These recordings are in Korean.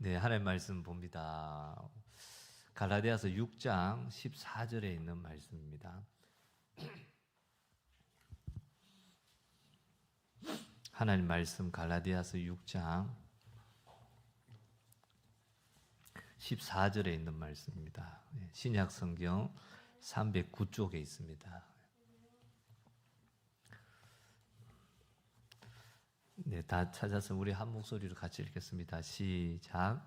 네, 하나님 말씀 봅니다. 갈라디아서 6장 14절에 있는 말씀입니다. 하나님 말씀 갈라디아서 6장 14절에 있는 말씀입니다. 신약 성경 309쪽에 있습니다. 네, 다 찾아서 우리 한 목소리로 같이 읽겠습니다. 시작.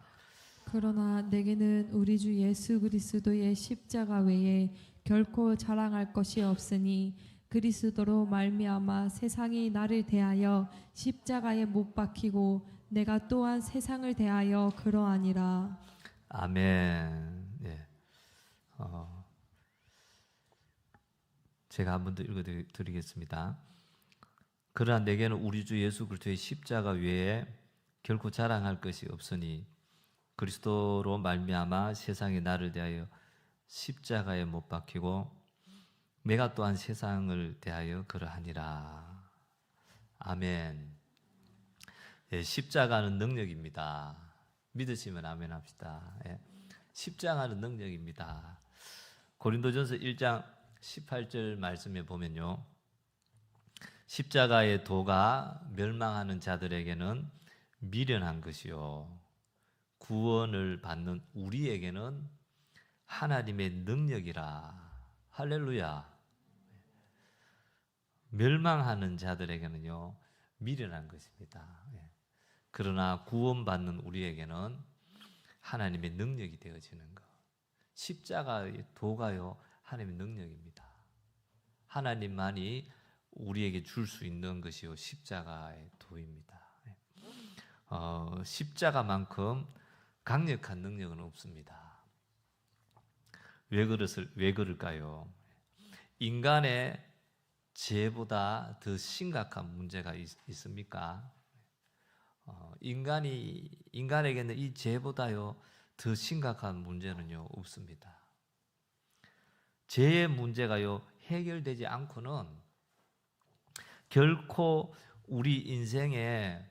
그러나 내게는 우리 주 예수 그리스도의 십자가 외에 결코 자랑할 것이 없으니 그리스도로 말미암아 세상이 나를 대하여 십자가에 못 박히고 내가 또한 세상을 대하여 그러하니라. 아멘. 네. 제가 한 번 더 읽어드리겠습니다. 그러나 내게는 우리 주 예수 그리스도의 십자가 외에 결코 자랑할 것이 없으니 그리스도로 말미암아 세상이 나를 대하여 십자가에 못 박히고 내가 또한 세상을 대하여 그러하니라. 아멘. 예, 십자가는 능력입니다. 믿으시면 아멘 합시다. 예, 십자가는 능력입니다. 고린도전서 1장 18절 말씀에 보면요, 십자가의 도가 멸망하는 자들에게는 미련한 것이요 구원을 받는 우리에게는 하나님의 능력이라. 할렐루야. 멸망하는 자들에게는요 미련한 것입니다. 그러나 구원받는 우리에게는 하나님의 능력이 되어지는 것. 십자가의 도가요 하나님의 능력입니다. 하나님만이 우리에게 줄 수 있는 것이요 십자가의 도입니다. 십자가만큼 강력한 능력은 없습니다. 왜 그럴까요? 인간의 죄보다 더 심각한 문제가 있습니까? 인간에게는 이 죄보다요 더 심각한 문제는요 없습니다. 죄의 문제가요 해결되지 않고는 결코 우리 인생의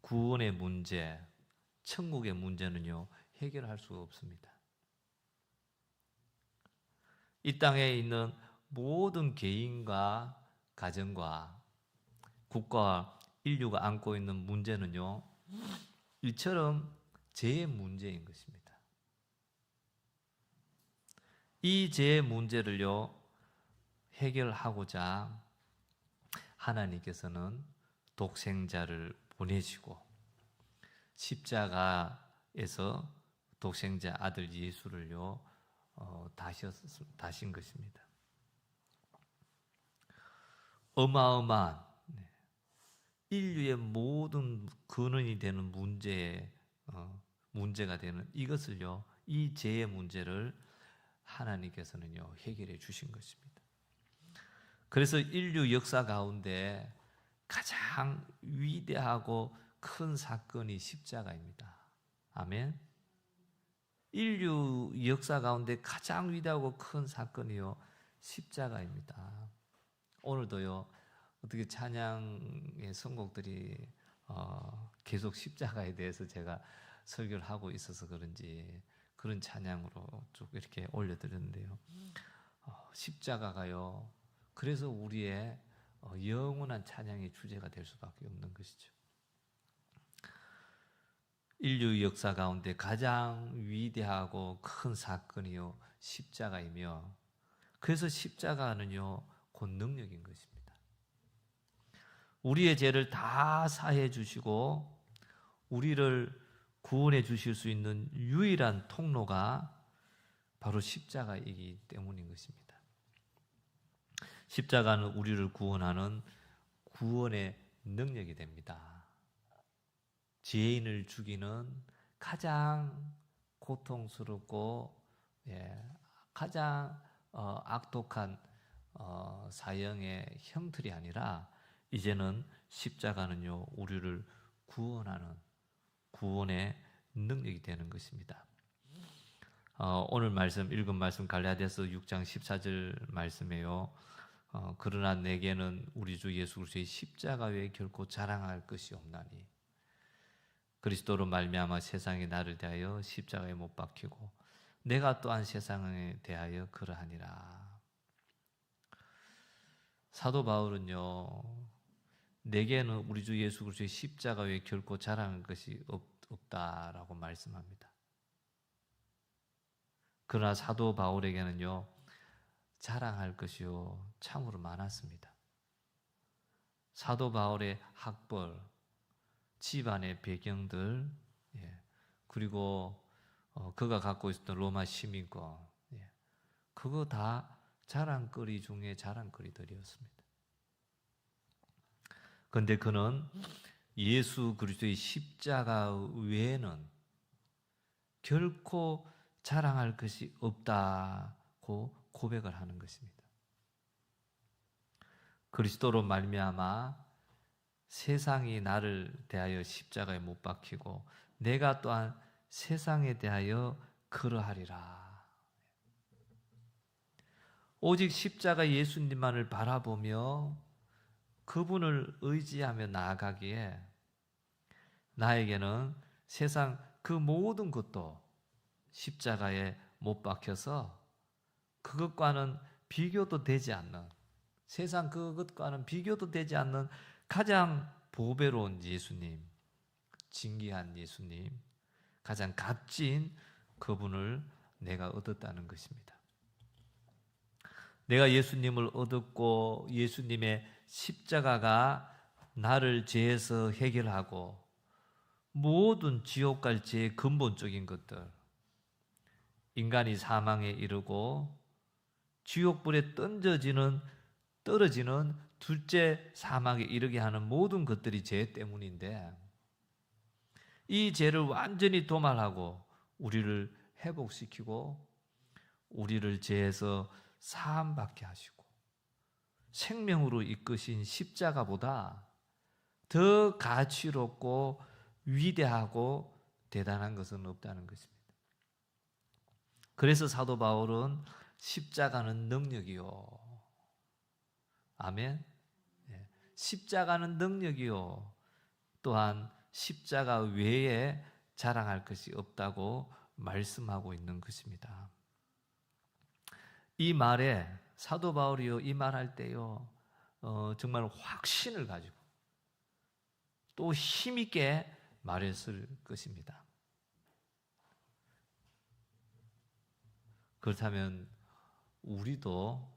구원의 문제, 천국의 문제는요 해결할 수가 없습니다. 이 땅에 있는 모든 개인과 가정과 국가와 인류가 안고 있는 문제는요 이처럼 죄의 문제인 것입니다. 이 죄의 문제를요 해결하고자 하나님께서는 독생자를 보내시고 십자가에서 독생자 아들 예수를요 다신 것입니다. 어마어마한 인류의 모든 근원이 되는 문제가 되는 이것을요 이 죄의 문제를 하나님께서는요 해결해 주신 것입니다. 그래서 인류 역사 가운데 가장 위대하고 큰 사건이 십자가입니다. 아멘. 인류 역사 가운데 가장 위대하고 큰 사건이요 십자가입니다. 오늘도요 어떻게 찬양의 선곡들이 계속 십자가에 대해서 제가 설교를 하고 있어서 그런지 그런 찬양으로 쭉 이렇게 올려드렸는데요. 십자가가요 그래서 우리의 영원한 찬양의 주제가 될 수밖에 없는 것이죠. 인류 역사 가운데 가장 위대하고 큰 사건이요 십자가이며 그래서 십자가는요 곧 능력인 것입니다. 우리의 죄를 다 사해 주시고 우리를 구원해 주실 수 있는 유일한 통로가 바로 십자가이기 때문인 것입니다. 십자가는 우리를 구원하는 구원의 능력이 됩니다. 죄인을 죽이는 가장 고통스럽고 가장 악독한 사형의 형틀이 아니라 이제는 십자가는요 우리를 구원하는 구원의 능력이 되는 것입니다. 오늘 읽은 말씀 갈라디아서 6장 14절 말씀이에요. 그러나 내게는 우리 주 예수 그리스도의 십자가 외에 결코 자랑할 것이 없나니 그리스도로 말미암아 세상이 나를 대하여 십자가에 못 박히고 내가 또한 세상에 대하여 그러하니라. 사도 바울은요, 내게는 우리 주 예수 그리스도의 십자가 외에 결코 자랑할 것이 없다라고 말씀합니다. 그러나 사도 바울에게는요, 자랑할 것이요 참으로 많았습니다. 사도 바울의 학벌, 집안의 배경들, 그리고 그가 갖고 있었던 로마 시민권, 그거 다 자랑거리 중에 자랑거리들이었습니다. 그런데 그는 예수 그리스도의 십자가 외에는 결코 자랑할 것이 없다고 고백을 하는 것입니다. 그리스도로 말미암아 세상이 나를 대하여 십자가에 못 박히고 내가 또한 세상에 대하여 그러하리라. 오직 십자가 예수님만을 바라보며 그분을 의지하며 나아가기에 나에게는 세상 그 모든 것도 십자가에 못 박혀서 그것과는 비교도 되지 않는, 세상 그것과는 비교도 되지 않는 가장 보배로운 예수님, 진귀한 예수님, 가장 값진 그분을 내가 얻었다는 것입니다. 내가 예수님을 얻었고 예수님의 십자가가 나를 죄에서 해결하고 모든 지옥 갈 죄의 근본적인 것들, 인간이 사망에 이르고 지옥불에 떨어지는 둘째 사망에 이르게 하는 모든 것들이 죄 때문인데, 이 죄를 완전히 도말하고 우리를 회복시키고 우리를 죄에서 사함받게 하시고 생명으로 이끄신 십자가보다 더 가치롭고 위대하고 대단한 것은 없다는 것입니다. 그래서 사도 바울은 십자가는 능력이요, 아멘. 십자가는 능력이요, 또한 십자가 외에 자랑할 것이 없다고 말씀하고 있는 것입니다. 이 말에 사도 바울이요, 이 말할 때요, 정말 확신을 가지고 또 힘있게 말했을 것입니다. 그렇다면 우리도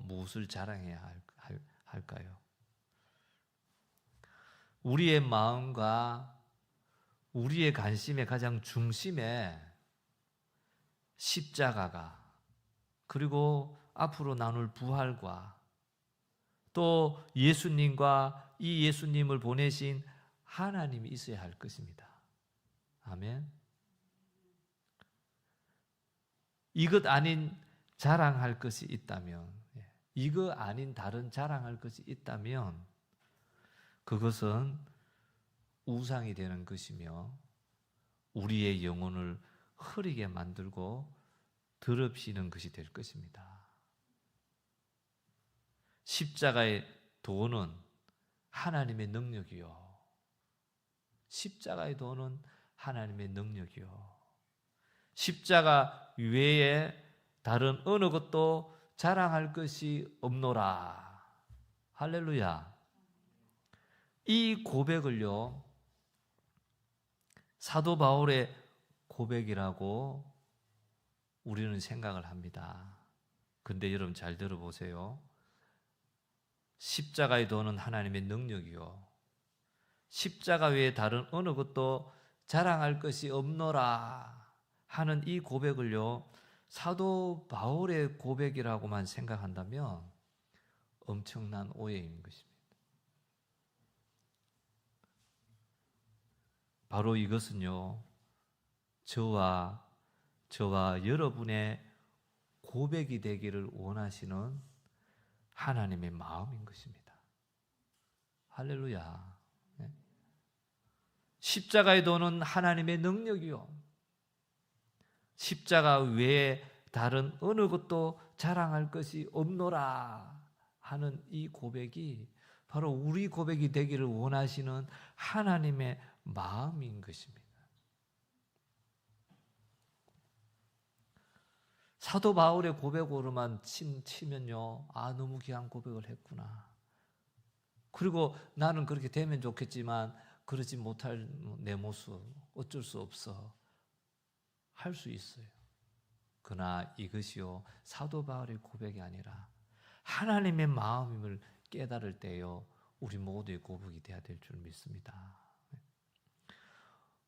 무엇을 자랑해야 할까요? 우리의 마음과 우리의 관심의 가장 중심에 십자가가, 그리고 앞으로 나눌 부활과 또 예수님과 이 예수님을 보내신 하나님이 있어야 할 것입니다. 아멘. 이것 아닌 자랑할 것이 있다면, 이거 아닌 다른 자랑할 것이 있다면 그것은 우상이 되는 것이며 우리의 영혼을 흐리게 만들고 더럽히는 것이 될 것입니다. 십자가의 도는 하나님의 능력이요, 십자가의 도는 하나님의 능력이요, 십자가 외에 다른 어느 것도 자랑할 것이 없노라. 할렐루야. 이 고백을요, 사도 바울의 고백이라고 우리는 생각을 합니다. 근데 여러분 잘 들어보세요. 십자가의 도는 하나님의 능력이요, 십자가 외에 다른 어느 것도 자랑할 것이 없노라 하는 이 고백을요, 사도 바울의 고백이라고만 생각한다면 엄청난 오해인 것입니다. 바로 이것은요, 저와 여러분의 고백이 되기를 원하시는 하나님의 마음인 것입니다. 할렐루야. 십자가의 도는 하나님의 능력이요, 십자가 외에 다른 어느 것도 자랑할 것이 없노라 하는 이 고백이 바로 우리 고백이 되기를 원하시는 하나님의 마음인 것입니다. 사도 바울의 고백으로만 치면요, 너무 귀한 고백을 했구나. 그리고 나는 그렇게 되면 좋겠지만 그러지 못할 내 모습 어쩔 수 없어 할 수 있어요. 그러나 이것이요, 사도 바울의 고백이 아니라 하나님의 마음임을 깨달을 때요, 우리 모두의 고백이 되어야 될 줄 믿습니다.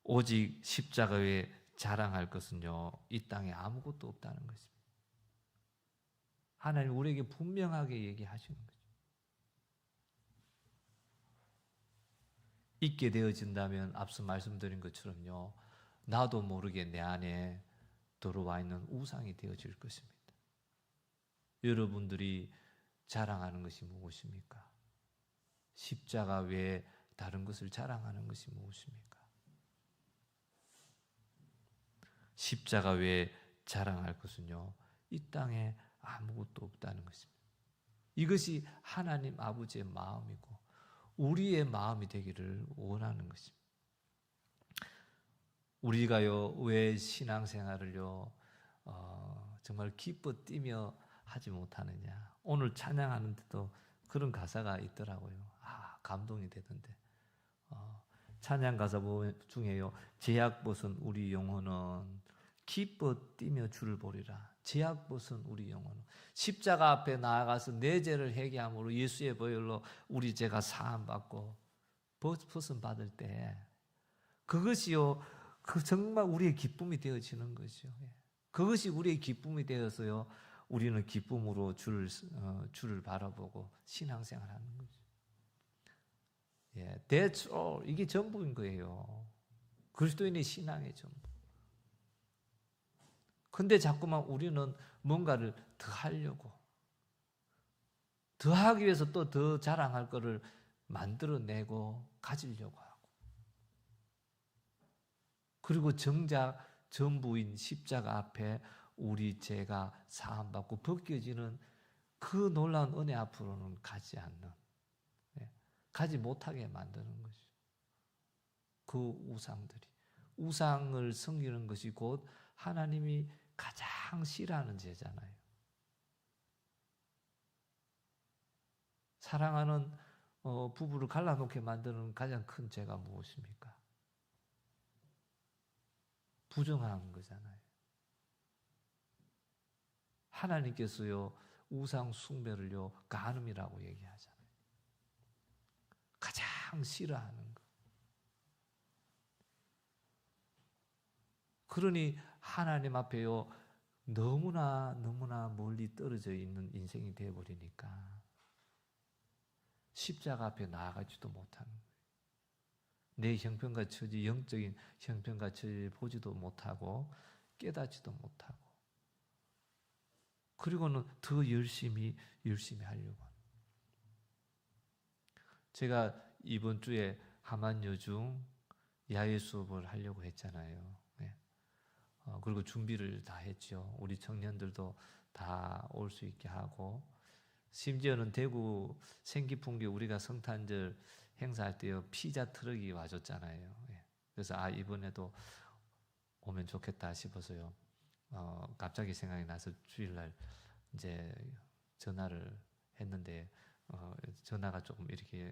오직 십자가 외에 자랑할 것은요, 이 땅에 아무것도 없다는 것입니다. 하나님 우리에게 분명하게 얘기하시는 거죠. 있게 되어진다면 앞서 말씀드린 것처럼요, 나도 모르게 내 안에 들어와 있는 우상이 되어질 것입니다. 여러분들이 자랑하는 것이 무엇입니까? 십자가 외에 다른 것을 자랑하는 것이 무엇입니까? 십자가 외에 자랑할 것은요, 이 땅에 아무것도 없다는 것입니다. 이것이 하나님 아버지의 마음이고 우리의 마음이 되기를 원하는 것입니다. 우리가요, 왜 신앙생활을요 정말 기뻐 뛰며 하지 못하느냐. 오늘 찬양하는데도 그런 가사가 있더라고요. 감동이 되던데. 찬양 가사 중에요, 제약 벗은 우리 영혼은 기뻐 뛰며 주를 보리라. 제약 벗은 우리 영혼은 십자가 앞에 나아가서 내 죄를 회개함으로 예수의 보혈로 우리 죄가 사함 받고 벗음 받을 때 그것이요, 정말 우리의 기쁨이 되어지는 것이요. 그것이 우리의 기쁨이 되어서요, 우리는 기쁨으로 주를 바라보고 신앙생활하는 거죠. That's all. 이게 전부인 거예요. 그리스도인의 신앙의 전부. 근데 자꾸만 우리는 뭔가를 더 하려고, 더 하기 위해서 또 더 자랑할 거를 만들어내고 가지려고 하고, 그리고 정작 전부인 십자가 앞에 우리 죄가 사함받고 벗겨지는 그 놀라운 은혜 앞으로는 가지 않는, 가지 못하게 만드는 것이죠. 그 우상을 섬기는 것이 곧 하나님이 가장 싫어하는 죄잖아요. 사랑하는 부부를 갈라놓게 만드는 가장 큰 죄가 무엇입니까? 부정하는 거잖아요. 하나님께서요, 우상 숭배를요, 간음이라고 얘기하잖아요. 가장 싫어하는 것. 그러니 하나님 앞에요, 너무나 멀리 떨어져 있는 인생이 되어버리니까 십자가 앞에 나아가지도 못하는 거예요. 내 형편과 처지, 영적인 형편과 처지를 보지도 못하고 깨닫지도 못하고, 그리고는 더 열심히 하려고 합니다. 제가 이번 주에 하만여중 야외 수업을 하려고 했잖아요. 그리고 준비를 다 했죠. 우리 청년들도 다 올 수 있게 하고, 심지어는 대구 생기풍기 우리가 성탄절 행사할 때요, 피자 트럭이 와줬잖아요. 그래서 이번에도 오면 좋겠다 싶어서요, 갑자기 생각이 나서 주일날 이제 전화를 했는데, 전화가 조금 이렇게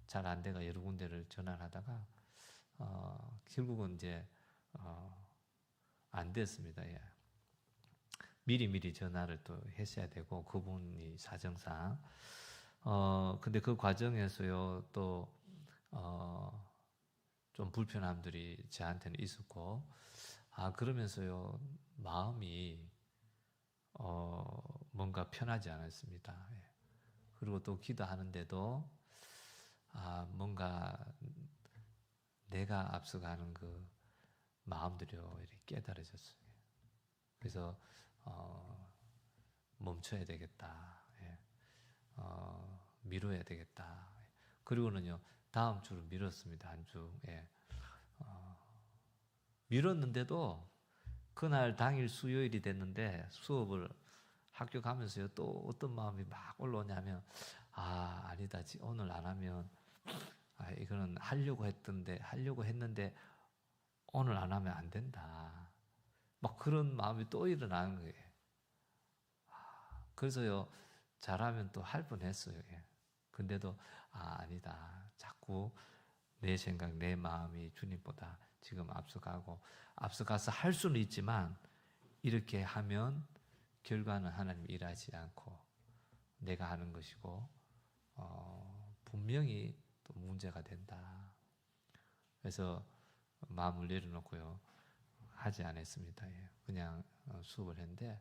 잘 안 돼가 여러 군데를 전화를 하다가 결국은 이제 안 됐습니다. 미리 전화를 또 했어야 되고, 그분이 사정상. 근데 그 과정에서요, 또 좀 불편함들이 저한테는 있었고, 그러면서요, 마음이 뭔가 편하지 않았습니다. 그리고 또 기도하는데도 뭔가 내가 앞서가는 그 마음들이요, 이렇게 깨달아졌어요. 그래서 멈춰야 되겠다. 미뤄야 되겠다. 그리고는요, 다음 주로 미뤘습니다. 한 주. 미뤘는데도 그날 당일 수요일이 됐는데 수업을 학교 가면서요, 또 어떤 마음이 막 올라오냐면, 아니다. 오늘 안 하면 이거는 하려고 했는데 오늘 안 하면 안 된다. 막 그런 마음이 또 일어나는 거예요. 그래서요, 잘하면 또 할 뻔했어요. 예. 근데도 아니다. 자꾸 내 생각, 내 마음이 주님보다 지금 앞서가서 할 수는 있지만 이렇게 하면 결과는 하나님 일하지 않고 내가 하는 것이고 분명히 또 문제가 된다. 그래서 마음을 내려놓고요, 하지 않았습니다. 예. 그냥 수업을 했는데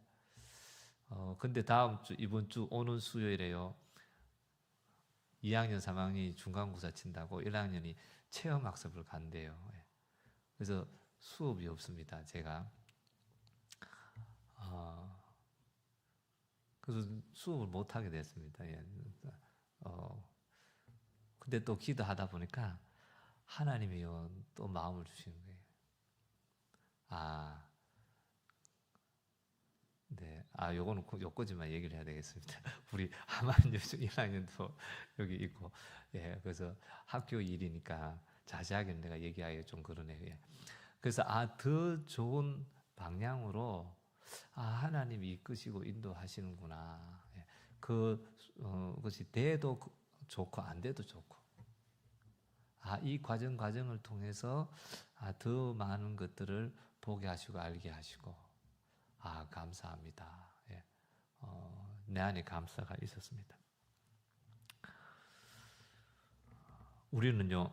근데 이번 주 오는 수요일에요, 2학년 3학년이 중간고사 친다고 1학년이 체험학습을 간대요. 예. 그래서 수업이 없습니다. 제가 그래서 수업을 못 하게 됐습니다. 예. 근데 또 기도하다 보니까 하나님이요, 또 마음을 주시는 거예요. 네. 요거지만 얘기를 해야 되겠습니다. 우리 하만여중 1학년도 여기 있고, 예. 그래서 학교 일이니까 자세하게는 내가 얘기하기가 좀 그러네요. 예. 그래서 더 좋은 방향으로 하나님이 이끄시고 인도하시는구나. 예. 그것이 돼도 좋고 안 돼도 좋고. 이 과정을 통해서 더 많은 것들을 보게 하시고 알게 하시고, 감사합니다. 예. 내 안에 감사가 있었습니다. 우리는요,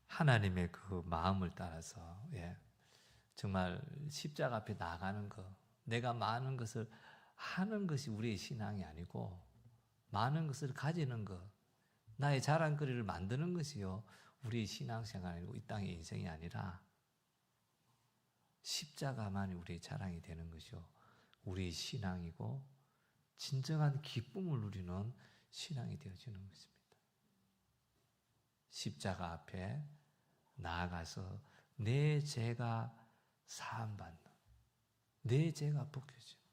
하나님의 그 마음을 따라서, 예, 정말 십자가 앞에 나가는 것, 내가 많은 것을 하는 것이 우리의 신앙이 아니고 많은 것을 가지는 것, 나의 자랑거리를 만드는 것이요, 우리의 신앙생활이고 이 땅의 인생이 아니라 십자가만이 우리의 자랑이 되는 것이요, 우리의 신앙이고 진정한 기쁨을 누리는 신앙이 되어지는 것입니다. 십자가 앞에 나아가서 내 죄가 사함받는, 내 죄가 벗겨지는,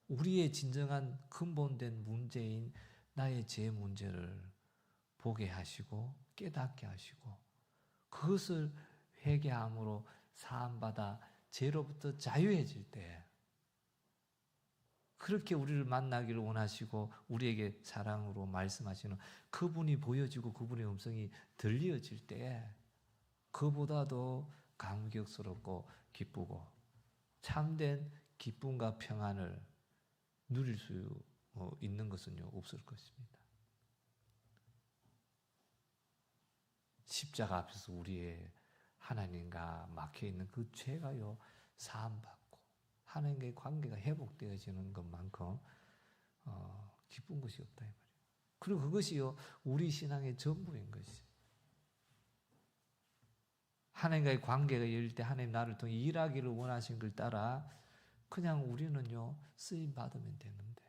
우리의 진정한 근본된 문제인 나의 죄 문제를 보게 하시고 깨닫게 하시고 그것을 회개함으로 사함받아 죄로부터 자유해질 때, 그렇게 우리를 만나기를 원하시고 우리에게 사랑으로 말씀하시는 그분이 보여지고 그분의 음성이 들려질 때, 그보다도 감격스럽고 기쁘고 참된 기쁨과 평안을 누릴 수 있는 것은요, 없을 것입니다. 십자가 앞에서 우리의 하나님과 막혀있는 그 죄가요, 사함받고 하나님과의 관계가 회복되어지는 것만큼 기쁜 것이 없다 이 말이에요. 그리고 그것이요, 우리 신앙의 전부인 것이. 하나님과의 관계가 열릴 때 하나님 나를 통해 일하기를 원하신 걸 따라 그냥 우리는요, 쓰임 받으면 되는데,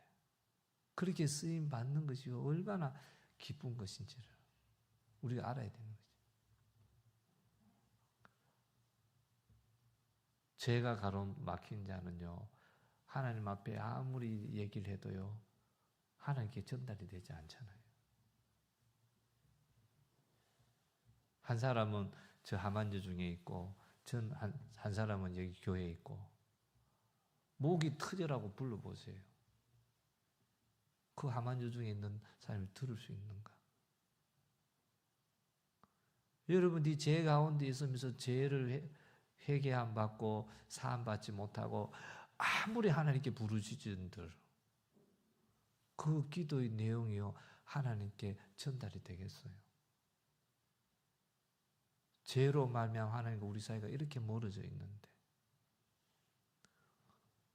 그렇게 쓰임 받는 것이요, 얼마나 기쁜 것인지를 우리가 알아야 되는 거죠. 죄가 가로막힌 자는요, 하나님 앞에 아무리 얘기를 해도요, 하나님께 전달이 되지 않잖아요. 한 사람은 저 하만저 중에 있고, 한 사람은 여기 교회에 있고, 목이 터져라고 불러보세요. 그 하만저 중에 있는 사람이 들을 수 있는가? 여러분, 이 죄 가운데 있으면서 죄를 회개 안 받고 사함 받지 못하고 아무리 하나님께 부르짖은들 그 기도의 내용이요, 하나님께 전달이 되겠어요? 죄로 말미암아 하나님과 우리 사이가 이렇게 멀어져 있는데,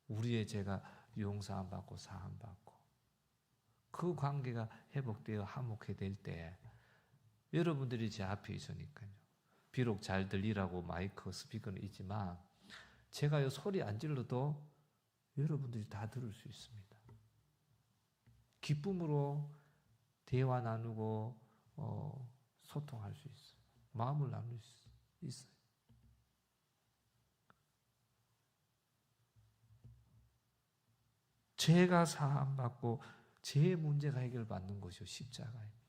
우리의 죄가 용서 안 받고 사함 받고 그 관계가 회복되어 화목해 될 때, 여러분들이 제 앞에 있으니까요, 비록 잘 들리라고 마이크 스피커는 있지만 제가 소리 안 질러도 여러분들이 다 들을 수 있습니다. 기쁨으로 대화 나누고 소통할 수 있어요. 마음을 나눌 수 있어요. 죄가 사함받고 제 문제가 해결받는 것이요 십자가입니다.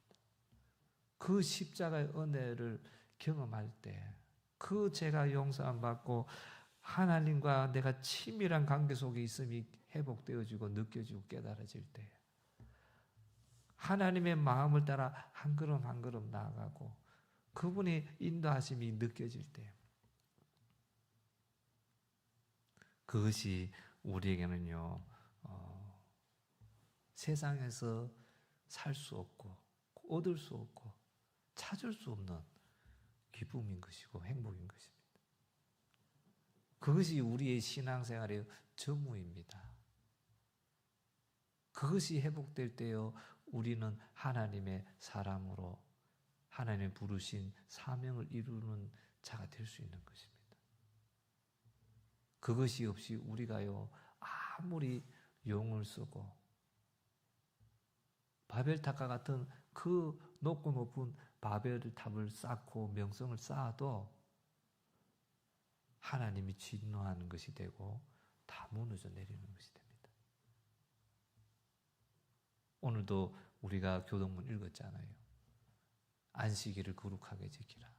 그 십자가의 은혜를 경험할 때, 그 죄가 용서함 받고 하나님과 내가 친밀한 관계 속에 있음이 회복되어지고 느껴지고 깨달아질 때, 하나님의 마음을 따라 한 걸음 한 걸음 나아가고 그분의 인도하심이 느껴질 때, 그것이 우리에게는요 세상에서 살 수 없고 얻을 수 없고 찾을 수 없는 기쁨인 것이고 행복인 것입니다. 그것이 우리의 신앙생활의 전무입니다. 그것이 회복될 때요 우리는 하나님의 사람으로 하나님의 부르신 사명을 이루는 자가 될 수 있는 것입니다. 그것이 없이 우리가요 아무리 용을 쓰고 바벨탑과 같은 그 높고 높은 바벨탑을 쌓고 명성을 쌓아도 하나님이 진노하는 것이 되고 다 무너져 내리는 것이 됩니다. 오늘도 우리가 교동문 읽었잖아요. 안식일을 거룩하게 지키라.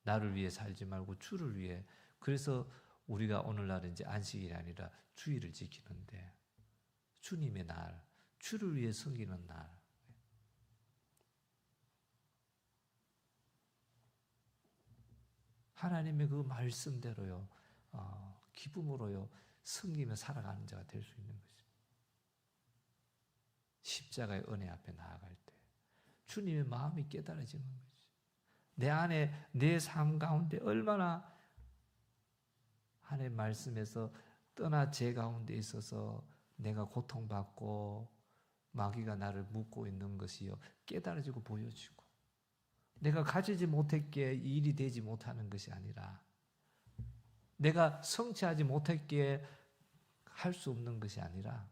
나를 위해 살지 말고 주를 위해. 그래서 우리가 오늘날은 이제 안식일이 아니라 주일을 지키는데, 주님의 날, 주를 위해 섬기는 날. 하나님의 그 말씀대로요, 기쁨으로요, 섬기며 살아가는 자가 될 수 있는 것입니다. 십자가의 은혜 앞에 나아갈 때, 주님의 마음이 깨달아지는 거죠. 내 안에, 내 삶 가운데 얼마나 하나님의 말씀에서 떠나 제 가운데 있어서 내가 고통받고 마귀가 나를 묶고 있는 것이요 깨달아지고 보여지고, 내가 가지지 못했기에 일이 되지 못하는 것이 아니라, 내가 성취하지 못했기에 할 수 없는 것이 아니라,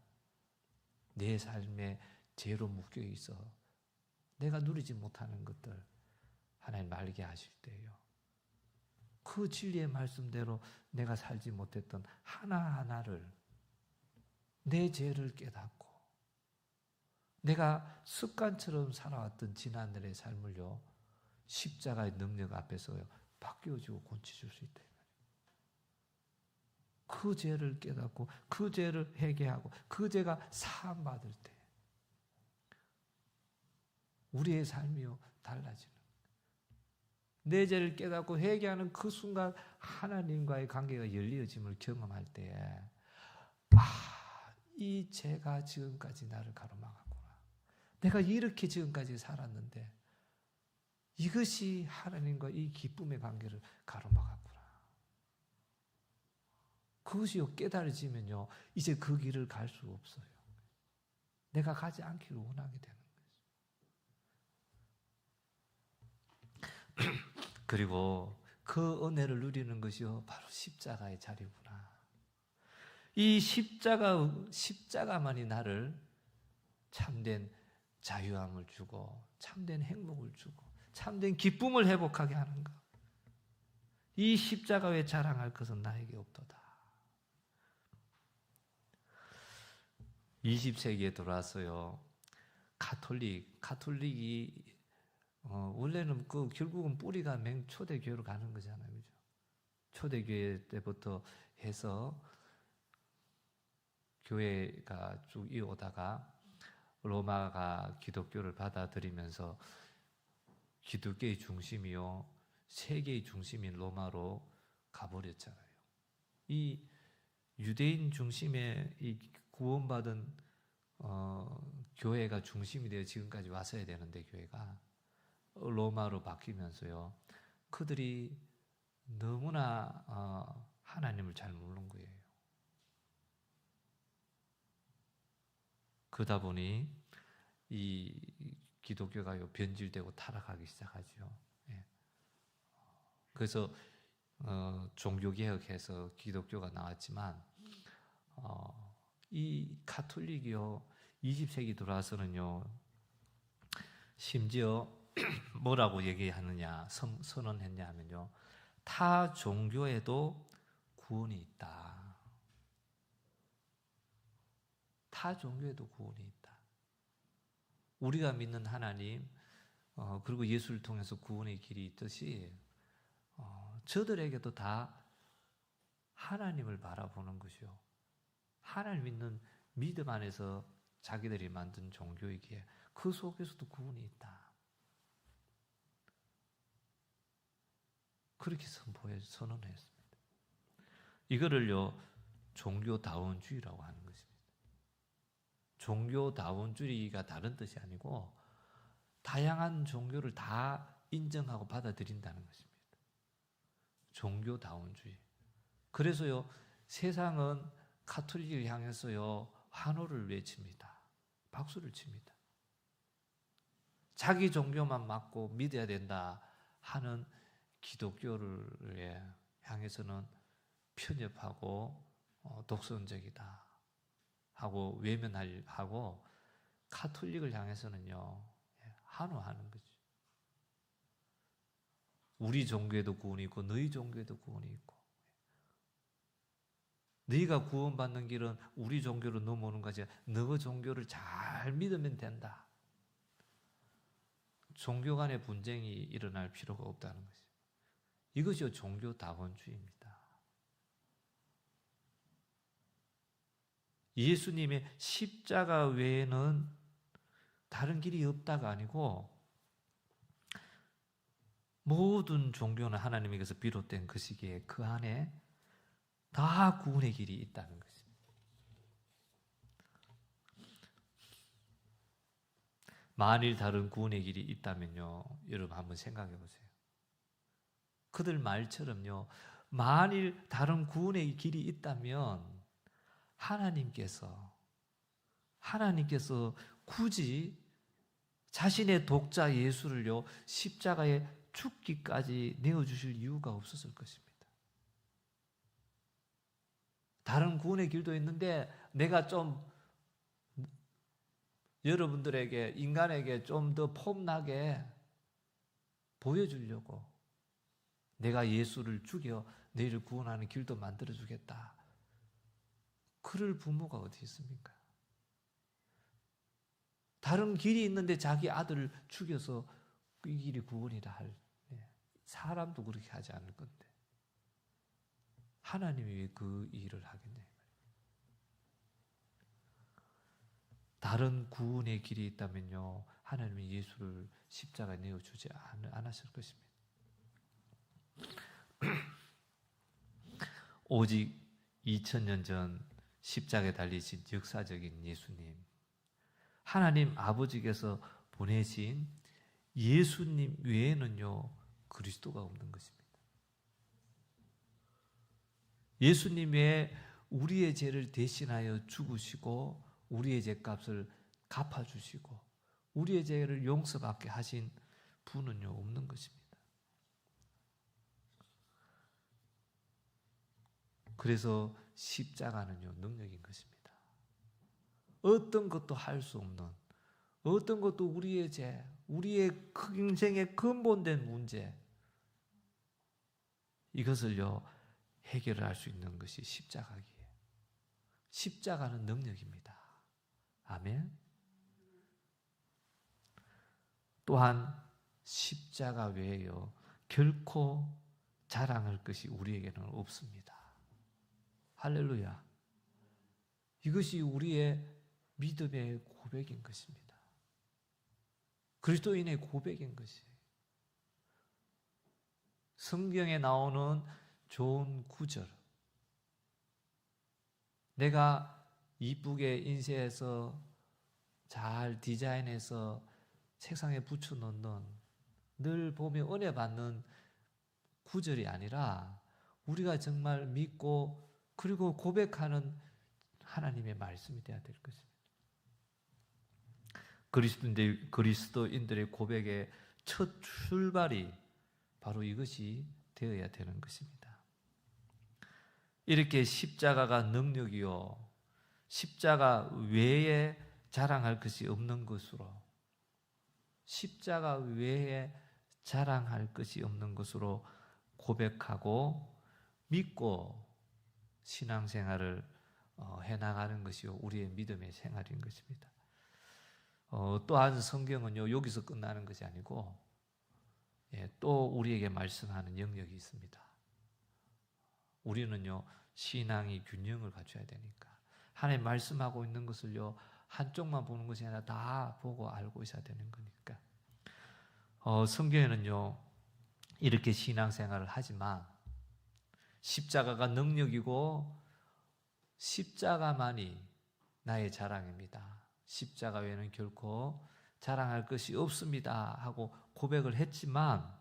내 삶에 죄로 묶여 있어 내가 누리지 못하는 것들 하나님 알게 하실 때요, 그 진리의 말씀대로 내가 살지 못했던 하나하나를, 내 죄를 깨닫고 내가 습관처럼 살아왔던 지난날의 삶을요 십자가의 능력 앞에서요 바뀌어지고 고쳐줄 수 있다. 그 죄를 깨닫고 그 죄를 회개하고 그 죄가 사함받을 때 우리의 삶이요 달라지는, 내 죄를 깨닫고 회개하는 그 순간 하나님과의 관계가 열려짐을 경험할 때에, 이 죄가 지금까지 나를 가로막았구나. 내가 이렇게 지금까지 살았는데 이것이 하나님과 이 기쁨의 관계를 가로막았구나. 그것이요 깨달아지면요 이제 그 길을 갈 수 없어요. 내가 가지 않기를 원하게 되는 거죠. 그리고 그 은혜를 누리는 것이요 바로 십자가의 자리구나. 이 십자가만이 나를 참된 자유함을 주고 참된 행복을 주고 참된 기쁨을 회복하게 하는 것. 이 십자가 외에 자랑할 것은 나에게 없도다. 20세기에 들어와서요 가톨릭이 원래는 결국은 뿌리가 초대교회로 가는 거잖아요, 그죠? 초대교회 때부터 해서 교회가 쭉 이어오다가 로마가 기독교를 받아들이면서 기독교의 중심이요 세계의 중심인 로마로 가버렸잖아요. 이 유대인 중심의 이 구원받은 교회가 중심이 되어 지금까지 왔어야 되는데 교회가 로마로 바뀌면서요 그들이 너무나 하나님을 잘 모르는 거예요. 그러다 보니 이 기독교가 변질되고 타락하기 시작하죠. 예. 그래서 종교개혁해서 기독교가 나왔지만 이 가톨릭이요 20세기 들어와서는요 심지어 뭐라고 얘기하느냐 선언했냐 하면요 타 종교에도 구원이 있다. 타 타 종교에도 구원이 있다. 우리가 믿는 하나님 그리고 예수를 통해서 구원의 길이 있듯이 저들에게도 다 하나님을 바라보는 것이요. 하나님 믿는 믿음 안에서 자기들이 만든 종교이기에 그 속에서도 구원이 있다. 그렇게 선언했습니다. 이거를요, 종교다원주의라고 하는 것입니다. 종교다원주의가 다른 뜻이 아니고 다양한 종교를 다 인정하고 받아들인다는 것입니다. 종교다원주의. 그래서요, 세상은 가톨릭을 향해서요, 환호를 외칩니다. 박수를 칩니다. 자기 종교만 맞고 믿어야 된다 하는 기독교를 향해서는 편협하고 독선적이다 하고 외면하고, 가톨릭을 향해서는요, 환호하는 거죠. 우리 종교에도 구원이 있고 너희 종교에도 구원이 있고, 너희가 구원받는 길은 우리 종교로 넘어오는 것이 아니라 너 종교를 잘 믿으면 된다. 종교 간의 분쟁이 일어날 필요가 없다는 것이죠. 이것이 종교다원주의입니다. 예수님의 십자가 외에는 다른 길이 없다가 아니고 모든 종교는 하나님에게서 비롯된 것이기에 그 안에 다 구원의 길이 있다는 것입니다. 만일 다른 구원의 길이 있다면요, 여러분 한번 생각해 보세요. 그들 말처럼요, 만일 다른 구원의 길이 있다면 하나님께서 굳이 자신의 독자 예수를요, 십자가에 죽기까지 내어주실 이유가 없었을 것입니다. 다른 구원의 길도 있는데 내가 좀 여러분들에게, 인간에게 좀 더 폼나게 보여주려고 내가 예수를 죽여 너희를 구원하는 길도 만들어주겠다. 그럴 부모가 어디 있습니까? 다른 길이 있는데 자기 아들을 죽여서 이 길이 구원이다 할 사람도 그렇게 하지 않을 건데 하나님이 왜 그 일을 하겠냐. 다른 구원의 길이 있다면요, 하나님이 예수를 십자가에 내어주지 않았을 것입니다. 오직 2000년 전 십자가에 달리신 역사적인 예수님, 하나님 아버지께서 보내신 예수님 외에는요, 그리스도가 없는 것입니다. 예수님 외에 우리의 죄를 대신하여 죽으시고 우리의 죄값을 갚아주시고 우리의 죄를 용서받게 하신 분은요, 없는 것입니다. 그래서 십자가는요, 능력인 것입니다. 어떤 것도 할 수 없는, 어떤 것도 우리의 죄, 우리의 인생의 근본된 문제, 이것을요, 해결할 수 있는 것이 십자가기에. 십자가는 능력입니다. 아멘. 또한 십자가 외에요, 결코 자랑할 것이 우리에게는 없습니다. 할렐루야. 이것이 우리의 믿음의 고백인 것입니다. 그리스도인의 고백인 것이에요. 성경에 나오는 좋은 구절, 내가 이쁘게 인쇄해서 잘 디자인해서 책상에 붙여놓는, 늘 보면 은혜 받는 구절이 아니라 우리가 정말 믿고 그리고 고백하는 하나님의 말씀이 되어야 될 것입니다. 그리스도인들의 고백의 첫 출발이 바로 이것이 되어야 되는 것입니다. 이렇게 십자가가 능력이요, 십자가 외에 자랑할 것이 없는 것으로, 십자가 외에 자랑할 것이 없는 것으로 고백하고 믿고 신앙생활을 해나가는 것이 우리의 믿음의 생활인 것입니다. 또한 성경은요, 여기서 끝나는 것이 아니고 또 우리에게 말씀하는 영역이 있습니다. 우리는요, 신앙이 균형을 갖춰야 되니까 하나님 말씀하고 있는 것을요, 한쪽만 보는 것이 아니라 다 보고 알고 있어야 되는 거니까. 성경에는요, 이렇게 신앙생활을 하지만 십자가가 능력이고 십자가만이 나의 자랑입니다. 십자가 외에는 결코 자랑할 것이 없습니다 하고 고백을 했지만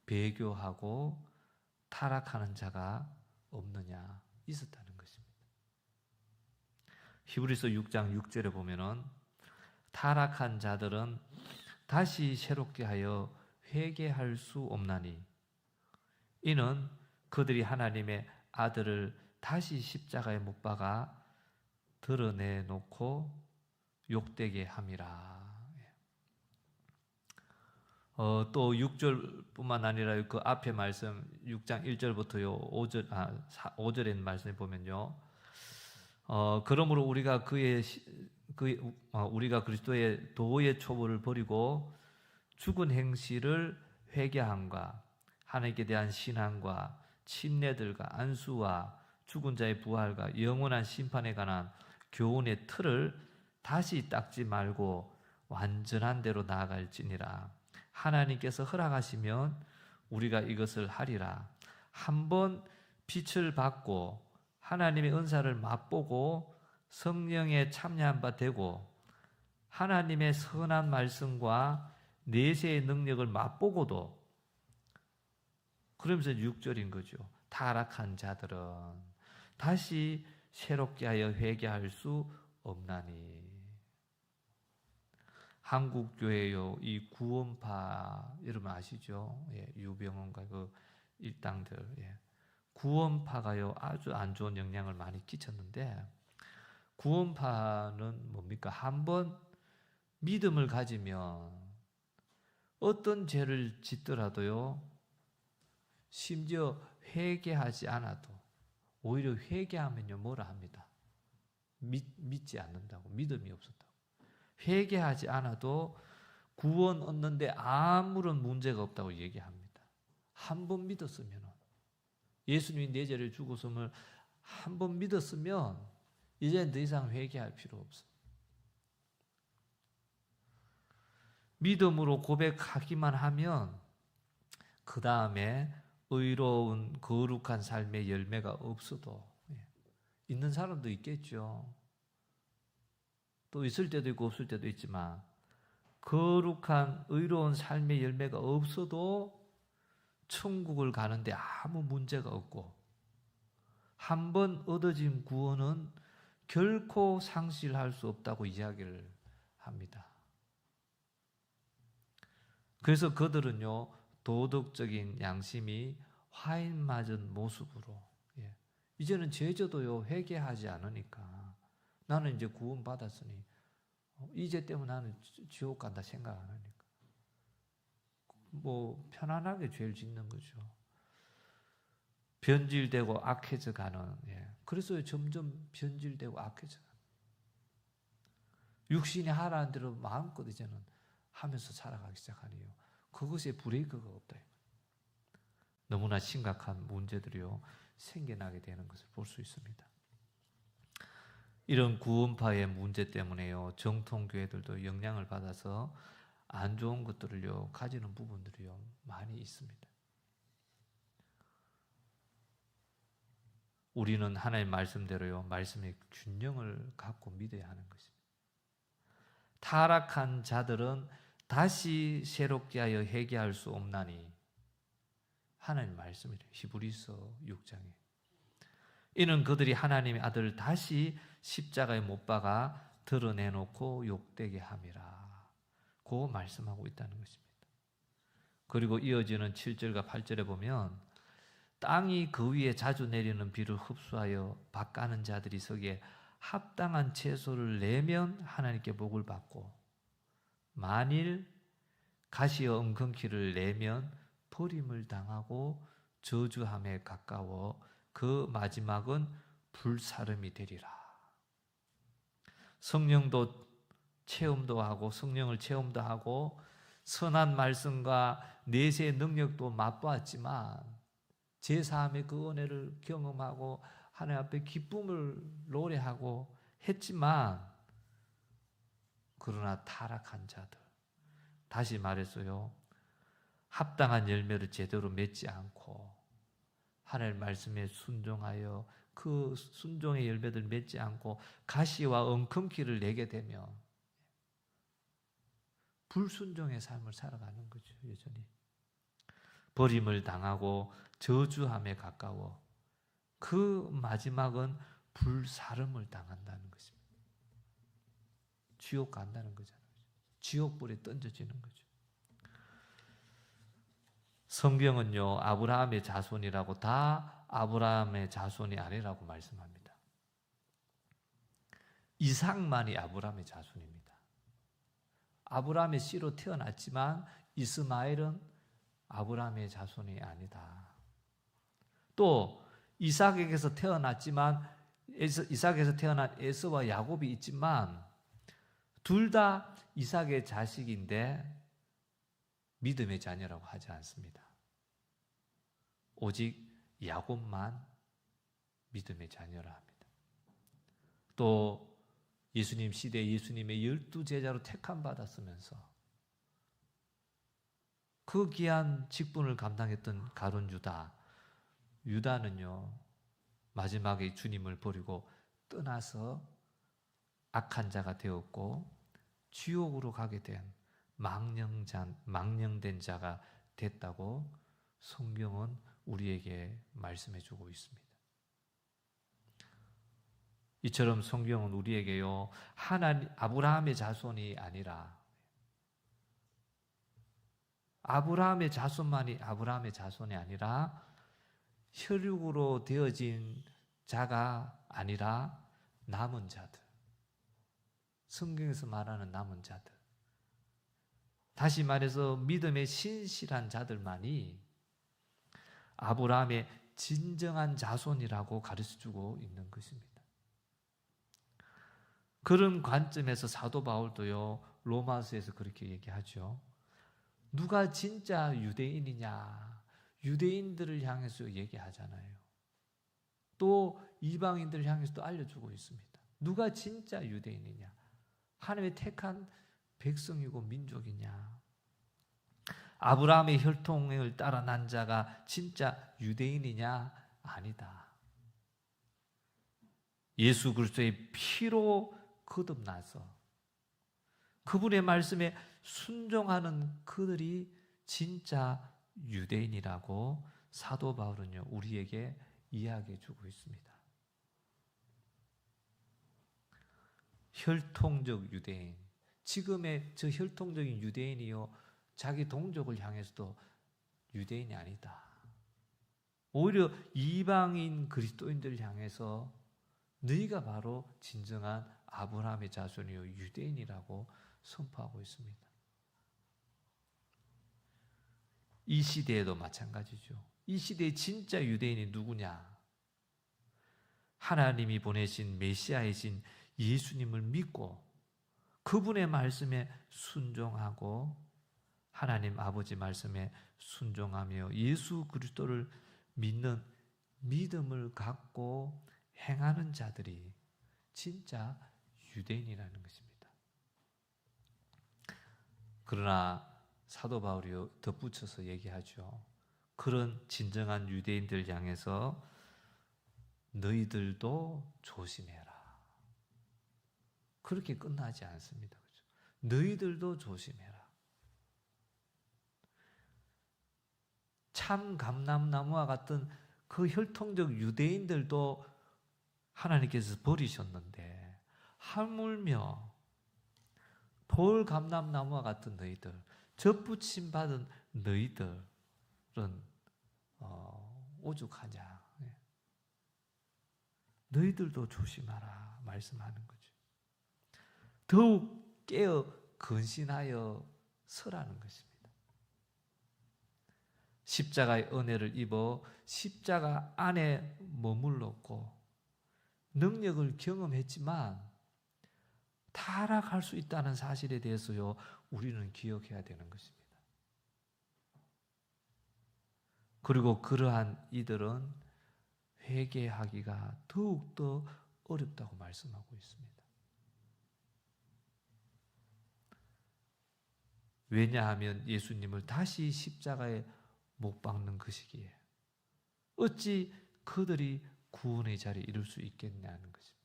배교하고 타락하는 자가 없느냐, 있었다는 것입니다. 히브리서 6장 6절에 보면은 타락한 자들은 다시 새롭게 하여 회개할 수 없나니 이는 그들이 하나님의 아들을 다시 십자가에 못 박아 드러내놓고 욕되게 함이라. 또 6절뿐만 아니라 그 앞에 말씀 6장 1절부터요 5절의 말씀에 보면요, 그러므로 우리가 우리가 그리스도의 도의 초보를 버리고 죽은 행실을 회개함과 하나님께 대한 신앙과 침례들과 안수와 죽은 자의 부활과 영원한 심판에 관한 교훈의 틀을 다시 닦지 말고 완전한 대로 나아갈지니라. 하나님께서 허락하시면 우리가 이것을 하리라. 한번 빛을 받고 하나님의 은사를 맛보고 성령에 참여한 바 되고 하나님의 선한 말씀과 내세의 능력을 맛보고도, 그러면서 6절인 거죠. 타락한 자들은 다시 새롭게 하여 회개할 수 없나니. 한국 교회요, 이 구원파 여러분 아시죠? 유병원과 그 일당들, 구원파가요 아주 안 좋은 영향을 많이 끼쳤는데, 구원파는 뭡니까? 한번 믿음을 가지면 어떤 죄를 짓더라도요, 심지어 회개하지 않아도, 오히려 회개하면요 뭐라 합니다. 믿지 않는다고, 믿음이 없었다고. 회개하지 않아도 구원 얻는데 아무런 문제가 없다고 얘기합니다. 한 번 믿었으면, 예수님이 내 죄를 죽었음을 한 번 믿었으면 이제 더 이상 회개할 필요 없어. 믿음으로 고백하기만 하면 그 다음에 의로운 거룩한 삶의 열매가 없어도, 있는 사람도 있겠죠. 또 있을 때도 있고 없을 때도 있지만, 거룩한 의로운 삶의 열매가 없어도 천국을 가는데 아무 문제가 없고, 한 번 얻어진 구원은 결코 상실할 수 없다고 이야기를 합니다. 그래서 그들은요, 도덕적인 양심이 화인 맞은 모습으로, 이제는 죄져도요 회개하지 않으니까, 나는 이제 구원 받았으니 이 죄 때문에 나는 지옥 간다 생각 안 하니까 뭐 편안하게 죄를 짓는 거죠. 변질되고 악해져 가는, 그래서 점점 변질되고 악해져 가는, 육신이 하라는 대로 마음껏 이제는 하면서 살아가기 시작하니요, 그것에 브레이크가 없다. 너무나 심각한 문제들이요 생겨나게 되는 것을 볼 수 있습니다. 이런 구원파의 문제 때문에요, 정통교회들도 영향을 받아서 안 좋은 것들을요 가지는 부분들이요 많이 있습니다. 우리는 하나님 말씀대로요, 말씀의 균형을 갖고 믿어야 하는 것입니다. 타락한 자들은 다시 새롭게 하여 회개할 수 없나니, 하나님 말씀이래요. 히브리서 6장에. 이는 그들이 하나님의 아들을 다시 십자가에 못 박아 드러내놓고 욕되게 함이라. 그 말씀하고 있다는 것입니다. 그리고 이어지는 7절과 8절에 보면, 땅이 그 위에 자주 내리는 비를 흡수하여 밭가는 자들이 서기에 합당한 채소를 내면 하나님께 복을 받고, 만일 가시어 엉겅퀴를 내면 버림을 당하고 저주함에 가까워 그 마지막은 불사름이 되리라. 성령도 체험도 하고 성령을 체험도 하고 선한 말씀과 내세의 능력도 맛보았지만 제3의 그 은혜를 경험하고 하나님 앞에 기쁨을 노래하고 했지만 그러나 타락한 자들, 다시 말했어요. 합당한 열매를 제대로 맺지 않고 하나님 말씀에 순종하여 그 순종의 열매를 맺지 않고 가시와 엉겅퀴를 내게 되면 불순종의 삶을 살아가는 거죠. 여전히 버림을 당하고 저주함에 가까워 그 마지막은 불사름을 당한다는 것입니다. 지옥 간다는 거잖아요. 지옥불에 던져지는 거죠. 성경은요, 아브라함의 자손이라고 다 아브라함의 자손이 아니라고 말씀합니다. 이삭만이 아브라함의 자손입니다. 아브라함의 씨로 태어났지만 이스마엘은 아브라함의 자손이 아니다. 또 이삭에게서 태어났지만 이삭에서 태어난 에서와 야곱이 있지만 둘 다 이삭의 자식인데 믿음의 자녀라고 하지 않습니다. 오직 야곱만 믿음의 자녀라 합니다. 또 예수님 시대에 예수님의 12제자로 택함 받았으면서 그 귀한 직분을 감당했던 가룟 유다는요, 마지막에 주님을 버리고 떠나서 악한 자가 되었고 지옥으로 가게 된 망령된 자가 됐다고 성경은 우리에게 말씀해 주고 있습니다. 이처럼 성경은 우리에게요, 아브라함의 자손이 아니라 아브라함의 자손만이 아브라함의 자손이 아니라 혈육으로 되어진 자가 아니라 남은 자들, 성경에서 말하는 남은 자들, 다시 말해서 믿음의 신실한 자들만이 아브라함의 진정한 자손이라고 가르쳐주고 있는 것입니다. 그런 관점에서 사도 바울도요, 로마서에서 그렇게 얘기하죠. 누가 진짜 유대인이냐, 유대인들을 향해서 얘기하잖아요. 또 이방인들을 향해서도 알려주고 있습니다. 누가 진짜 유대인이냐, 하나님의 택한 백성이고 민족이냐, 아브라함의 혈통을 따라 난 자가 진짜 유대인이냐? 아니다. 예수 그리스도의 피로 거듭나서 그분의 말씀에 순종하는 그들이 진짜 유대인이라고 사도 바울은요, 우리에게 이야기해 주고 있습니다. 혈통적 유대인, 지금의 저 혈통적인 유대인이요, 자기 동족을 향해서도 유대인이 아니다. 오히려 이방인 그리스도인들을 향해서 너희가 바로 진정한 아브라함의 자손이요 유대인이라고 선포하고 있습니다. 이 시대에도 마찬가지죠. 이 시대의 진짜 유대인이 누구냐? 하나님이 보내신 메시아이신 예수님을 믿고 그분의 말씀에 순종하고 하나님 아버지 말씀에 순종하며 예수 그리스도를 믿는 믿음을 갖고 행하는 자들이 진짜 유대인이라는 것입니다. 그러나 사도 바울이 덧붙여서 얘기하죠. 그런 진정한 유대인들 향해서 너희들도 조심해라. 그렇게 끝나지 않습니다. 그렇죠? 너희들도 조심해라. 참 감람나무와 같은 그 혈통적 유대인들도 하나님께서 버리셨는데 하물며 돌 감람나무와 같은 너희들, 접붙임 받은 너희들은 오죽하냐. 너희들도 조심하라 말씀하는 거죠. 더욱 깨어 근신하여 서라는 것입니다. 십자가의 은혜를 입어 십자가 안에 머물렀고 능력을 경험했지만 타락할 수 있다는 사실에 대해서요, 우리는 기억해야 되는 것입니다. 그리고 그러한 이들은 회개하기가 더욱더 어렵다고 말씀하고 있습니다. 왜냐하면 예수님을 다시 십자가에 못 박는 것이기에 어찌 그들이 구원의 자리에 이룰 수 있겠냐는 것입니다.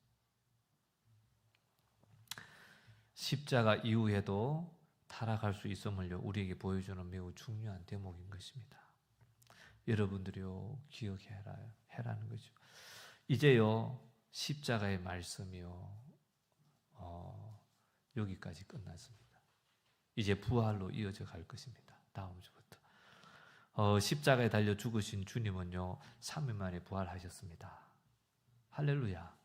십자가 이후에도 타락할 수 있음을요, 우리에게 보여주는 매우 중요한 대목인 것입니다. 여러분들이요, 기억해라는 거죠. 이제요, 십자가의 말씀이요, 여기까지 끝났습니다. 이제 부활로 이어져 갈 것입니다. 다음 주부터. 십자가에 달려 죽으신 주님은요, 3일 만에 부활하셨습니다. 할렐루야.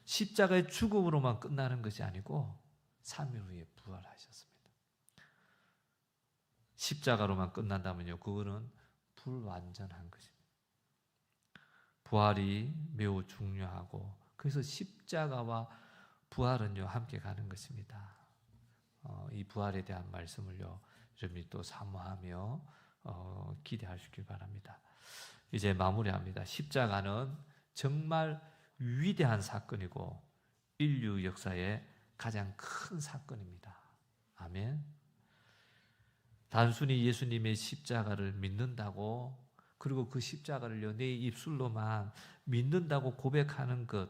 십자가의 죽음으로만 끝나는 것이 아니고 3일 후에 부활하셨습니다. 십자가로만 끝난다면요, 그거는 불완전한 것입니다. 부활이 매우 중요하고, 그래서 십자가와 부활은요, 함께 가는 것입니다. 이 부활에 대한 말씀을요, 여러분이 또 사모하며 기대하시길 바랍니다. 이제 마무리합니다. 십자가는 정말 위대한 사건이고 인류 역사의 가장 큰 사건입니다. 아멘. 단순히 예수님의 십자가를 믿는다고, 그리고 그 십자가를요, 내 입술로만 믿는다고 고백하는 것,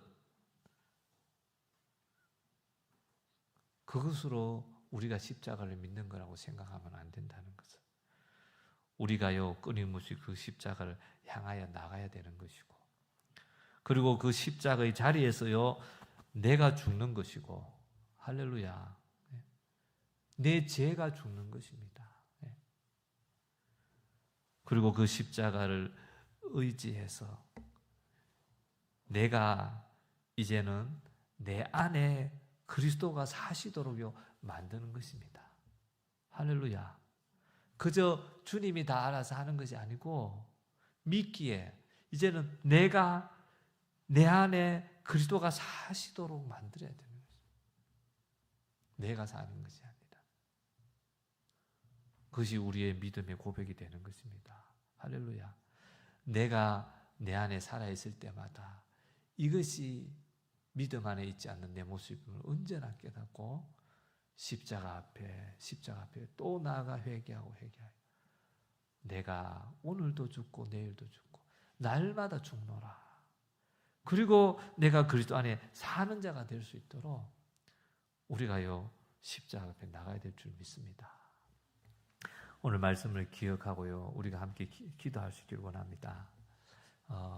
그것으로 우리가 십자가를 믿는 거라고 생각하면 안 된다는 것을. 우리가요, 끊임없이 그 십자가를 향하여 나가야 되는 것이고, 그리고 그 십자가의 자리에서요, 내가 죽는 것이고, 할렐루야, 내 죄가 죽는 것입니다. 그리고 그 십자가를 의지해서 내가 이제는 내 안에 그리스도가 사시도록요 만드는 것입니다. 할렐루야. 그저 주님이 다 알아서 하는 것이 아니고 믿기에 이제는 내가 내 안에 그리스도가 사시도록 만들어야 되는 것입니다. 내가 사는 것이 아니라. 그것이 우리의 믿음의 고백이 되는 것입니다. 할렐루야. 내가 내 안에 살아있을 때마다 이것이 믿음 안에 있지 않는 내 모습을 언제나 깨닫고 십자가 앞에 또 나아가 회개하고 내가 오늘도 죽고 내일도 죽고 날마다 죽노라. 그리고 내가 그리스도 안에 사는 자가 될 수 있도록 우리가요, 십자가 앞에 나가야 될 줄 믿습니다. 오늘 말씀을 기억하고요, 우리가 함께 기도하시길 원합니다.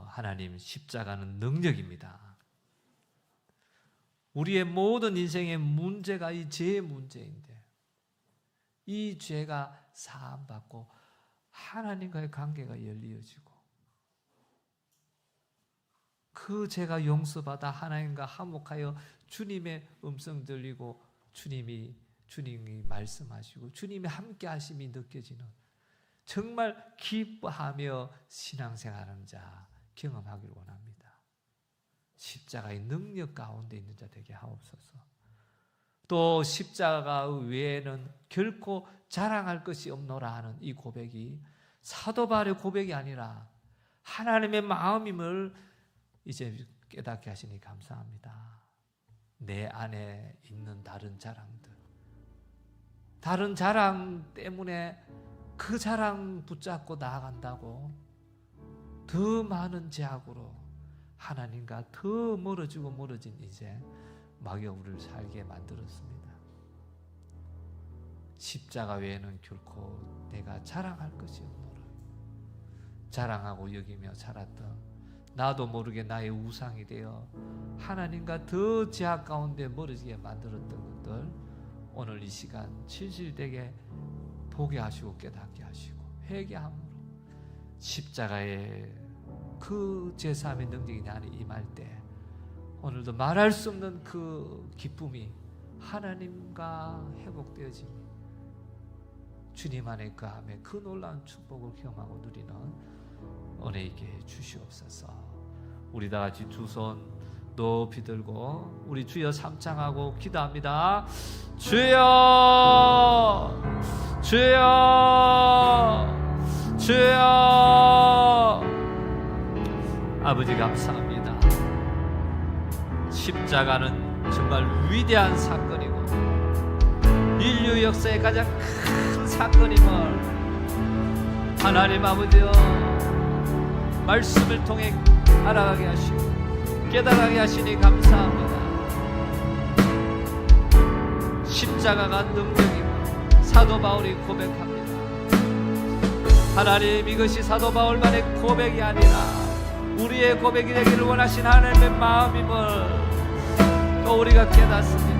하나님, 십자가는 능력입니다. 우리의 모든 인생의 문제가 이 죄의 문제인데, 이 죄가 사함받고 하나님과의 관계가 열리어지고 그 죄가 용서받아 하나님과 화목하여 주님의 음성 들리고 주님이 말씀하시고 주님이 함께 하심이 느껴지는, 정말 기뻐하며 신앙생활하는 자 경험하기를 원합니다. 십자가의 능력 가운데 있는 자 되게 하옵소서. 또 십자가 외에는 결코 자랑할 것이 없노라 하는 이 고백이 사도 바울의 고백이 아니라 하나님의 마음임을 이제 깨닫게 하시니 감사합니다. 내 안에 있는 다른 자랑 때문에 그 자랑 붙잡고 나아간다고 더 많은 죄악으로 하나님과 더 멀어진 이제 마귀가 우리를 살게 만들었습니다. 십자가 외에는 결코 내가 자랑할 것이 없노라. 자랑하고 여기며 살았던 나도 모르게 나의 우상이 되어 하나님과 더 죄악 가운데 멀어지게 만들었던 것들, 오늘 이 시간 진실되게 보게 하시고 깨닫게 하시고 회개함으로 십자가의 그 제사함의 능력이 내 안에 임할 때 오늘도 말할 수 없는 그 기쁨이 하나님과 회복되어짐이 주님 안에 거하며 그 놀라운 축복을 경험하고 누리는 은혜 있게 주시옵소서. 우리 다 같이 두 손 높이 들고 우리 주여 삼창하고 기도합니다. 주여, 주여, 주여. 아버지 감사합니다. 십자가는 정말 위대한 사건이고 인류 역사의 가장 큰 사건임을 하나님 아버지여 말씀을 통해 알아가게 하시고 깨달아가게 하시니 감사합니다. 십자가가 능력이고 사도 바울이 고백합니다. 하나님, 이것이 사도 바울만의 고백이 아니라 우리의 고백이 되기를 원하신 하나님의 마음임을 또 우리가 깨닫습니다.